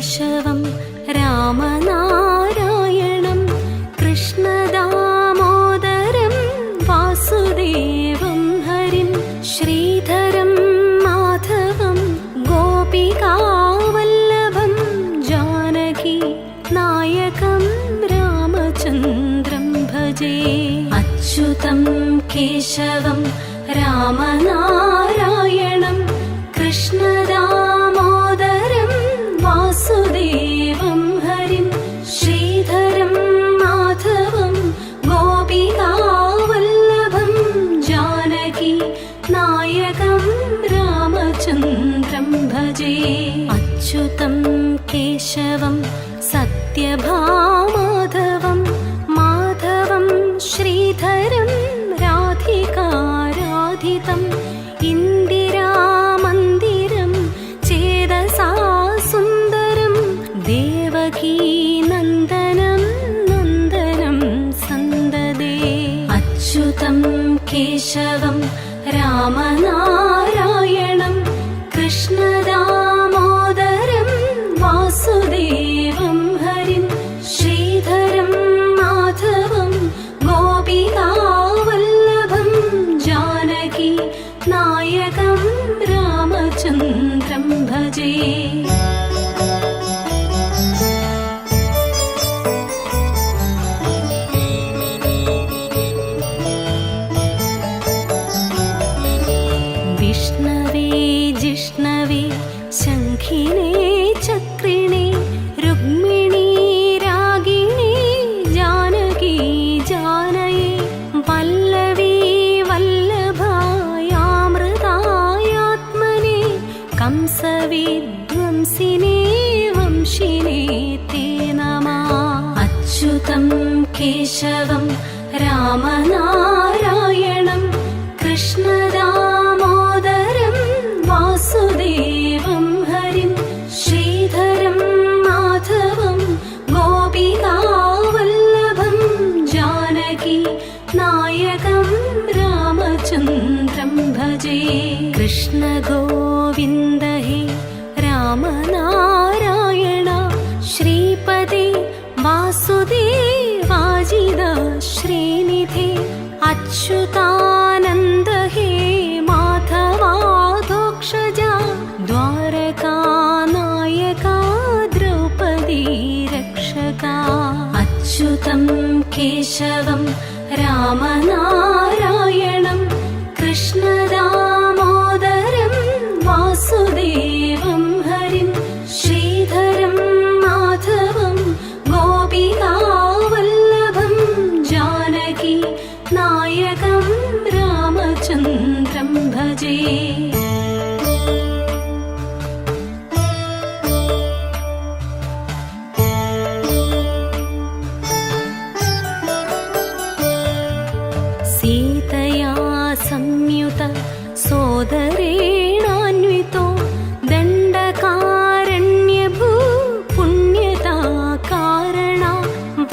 കേശവം രാമനാരായണം കൃഷ്ണദാമോദരം വാസുദേവം ഹരിം ശ്രീധരം മാധവം ഗോപികാവല്ലഭം ജാനകി നായകം രാമചന്ദ്രം ഭജേ അച്യുതം കേശവം രാമനാരായണം കൃഷ്ണദാമോദരം വാസുദേവം ഹരിം ശ്രീധരം മാധവം ഗോപികാവല്ലഭം ജാനകി നായകം രാമചന്ദ്രം ഭജേ അച്യുതം കേശവം സത്യഭാമാധവം മാധവം ശ്രീധരം രാധികാരാധിതം ഇന്ദിരാമന്ദിരം ചേതസാ സുന്ദരം ദേവകീ നന്ദനം നന്ദനം സന്തതേ അച്യുതം കേശവം രാമനാരായണം കൃഷ്ണദാമോദരം വാസുദേവം ഹരിം ശ്രീധരം മാധവം ഗോപികാവല്ലഭം ജാനകി നായകം രാമചന്ദ്രം ഭജേ വിഷ്ണവേ ജിഷ്ണവേ ശംഖിനേ ചക്രിണേ രുക്മിണീ രാഗിണീ ജാനകി ജാനയേ വല്ലവീ വല്ലഭായാമൃതായാത്മനേ കംസവിധ്വംസിനേ വംശിനേ തേ നമഃ അച്യുതം കേശവം രാമനാരായണം കൃഷ്ണദാമോദരം വാസുദേവം ഹരിം ശ്രീധരം മാധവം ഗോപികാവല്ലഭം ജാനകി നായകം രാമചന്ദ്രം ഭജേ കൃഷ്ണ ഗോവിന്ദ ഹേ രാമനാരായണ ശ്രീപദേ വാസുദേവാജിത ശ്രീനിധേ അച്യുതാനന്ദ ഹേ മാധവാധോക്ഷജ ദ്വാരകാനായക ദ്രൗപദീ രക്ഷക അച്യുതം കേശവം രാമനാരായണം കൃഷ്ണദാമോദരം വാസുദേവം ഹരിം ശ്രീധരം മാധവം ഗോപികാവല്ലഭം ജാനകി നായകം രാമചന്ദ്രം ഭജേ സീതയാ സംയുത സോദരേണാന്വിതോ ദണ്ഡകാരണ്യഭൂ പുണ്യതാ കാരണ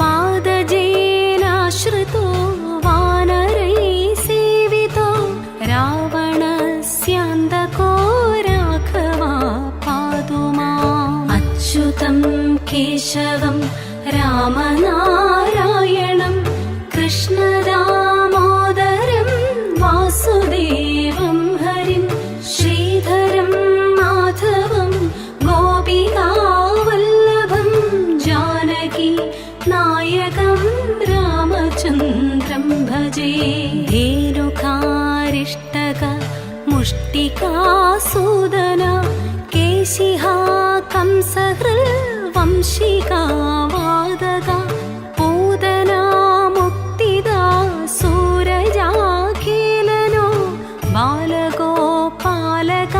വാദജേനാശ്രിതോ വാനരൈ സേവിതോ രാവണസ്യാന്തകോ രാഘവാ പാതു മാം അച്യുതം കേശവം രാമനാരായണം കൃഷ്ണദാമോദരം വാസുദേവം ഹരിം ശ്രീധരം മാധവം ഗോപികാവല്ലഭം ജാനകി നായകം രാമചന്ദ്രം ഭജേ ധേനുകാരിഷ്ടക മുഷ്ടികാസൂദന കേശിഹാ കംസഹൃൽ വംശികാ വാദക പൂതനാ മുക്തിദാ സൂരജാഖേലനോ ബാലഗോപാലക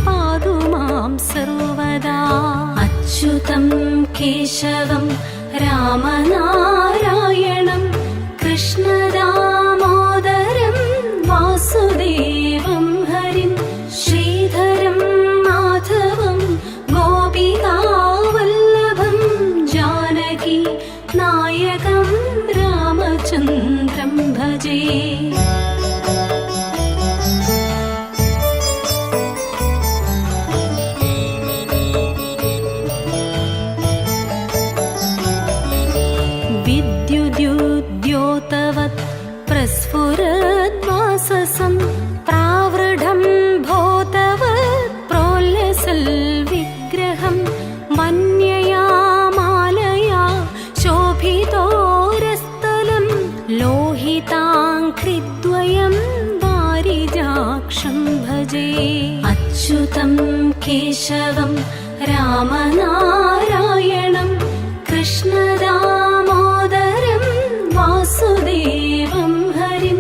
പാതു മാം സർവദാ അച്യുതം കേശവം രാമനാരായണം കൃഷ്ണദാമോദരം വാസുദേവം ഹരിം ശ്രീധരം മാധവം ഗോപികാവല്ലഭം ജാനകി നായകം രാമചന്ദ്രം ഭജേ भजे अच्युतं केशवं रामनारायणं कृष्णदामोदरं वासुदेवं हरिं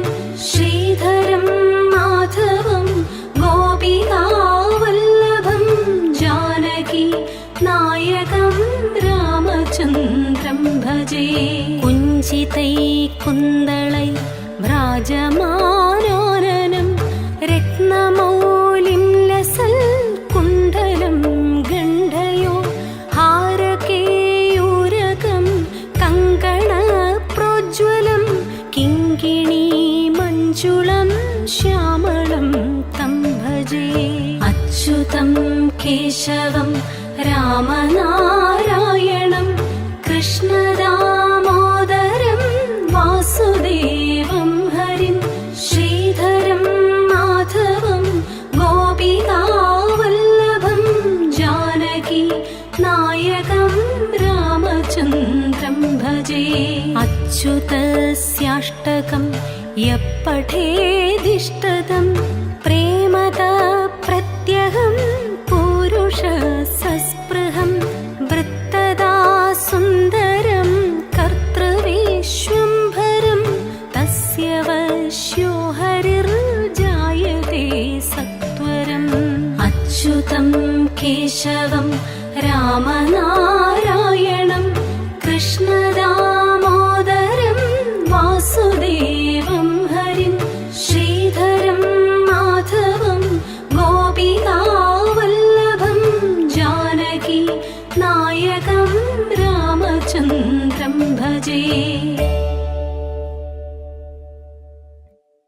श्रीधरं माधवं गोपिकावल्लभं जानकी नायकं रामचन्द्रं भजे कुञ्चितैकुन्दळै भ्राजमानोननं रत्नमौलिं लसत्कुण्डलं गण्डयो हारकेयूरकं कङ्कणप्रोज्ज्वलं किङ्किणीमञ्जुलं श्यामलं तं भजे अच्युतं केशवं रामनारायणं कृष्णदामोदरं वासुदेवं हरिं श्रीधरं माधवं गोपिकावल्लभं जानकी नायकं रामचन्द्रं भजे अच्युतस्याष्टकं यः पठेदिष्टदं प्रेमतः प्रत्यहं पुरुषसस्पृहं वृत्तदा सुन्दरं कर्तृविश्वम्भरं तस्य वश्यो हरिर्जायते सत्वरम् अच्युतं केशवं रामनारायणं कृष्णदामोदरं वासुदेवं हरिं श्रीधरं माधवं गोपिकावल्लभं जानकी नायकं रामचन्द्रं भजे